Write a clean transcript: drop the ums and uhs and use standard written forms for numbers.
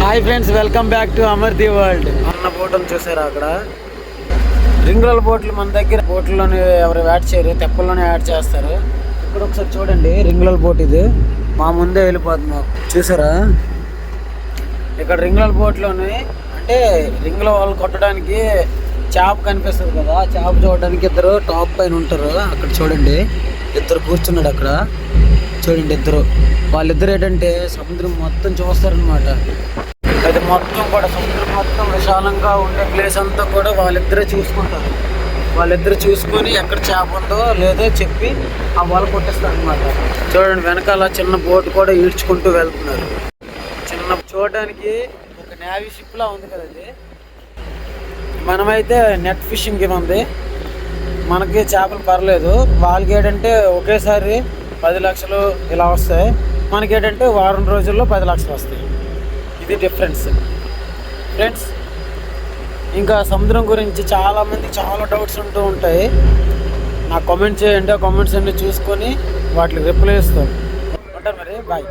Hi friends, welcome back to అమర్ది world. అన్న బోట్లను చూసారా? అక్కడ రింగుల బోట్లు మన దగ్గర బోట్లలోనే ఎవరు యాడ్ చేయరు, తెప్పల్లోనే యాడ్ చేస్తారు. ఇప్పుడు ఒకసారి చూడండి, రింగుల బోట్ ఇది మా ముందే వెళ్ళిపోతుంది. చూసారా? ఇక్కడ రింగుల బోట్లోని అంటే రింగుల వాళ్ళు కొట్టడానికి చేప కనిపిస్తుంది కదా, చేప చూడడానికి ఇద్దరు టాప్ పైన ఉంటారు. అక్కడ చూడండి, ఇద్దరు కూర్చున్నాడు అక్కడ. చూడండి ఇద్దరు, వాళ్ళిద్దరు ఏంటంటే సముద్రం మొత్తం చూస్తారనమాట. అది మొత్తం కూడా సముద్రం మొత్తం విశాలంగా ఉండే ప్లేస్ అంతా కూడా వాళ్ళిద్దరే చూసుకుంటారు. వాళ్ళిద్దరు చూసుకొని ఎక్కడ చేప ఉందో లేదో చెప్పి ఆ వల కొట్టేస్తారు అనమాట. చూడండి, వెనకాల చిన్న బోట్ కూడా ఈడ్చుకుంటూ వెళ్తున్నారు. చిన్న చూడడానికి ఒక నేవీ షిప్ లా ఉంది కదా అది. మనమైతే నెట్ ఫిషింగ్ ఉంది, మనకి చేపలు పర్లేదు. వాళ్ళకి ఏంటంటే ఒకేసారి 10 లక్షలు ఇలా వస్తాయి, మనకి ఏంటంటే వారం రోజుల్లో 10 లక్షలు వస్తాయి. ఇది డిఫరెన్స్ ఫ్రెండ్స్. ఇంకా సముద్రం గురించి చాలామంది చాలా డౌట్స్ ఉంటూ ఉంటాయి. నాకు కామెంట్ చేయండి, ఆ కామెంట్స్ అన్నీ చూసుకొని వాటికి రిప్లై ఇస్తాను. ఉంటారు మరి, బాయ్.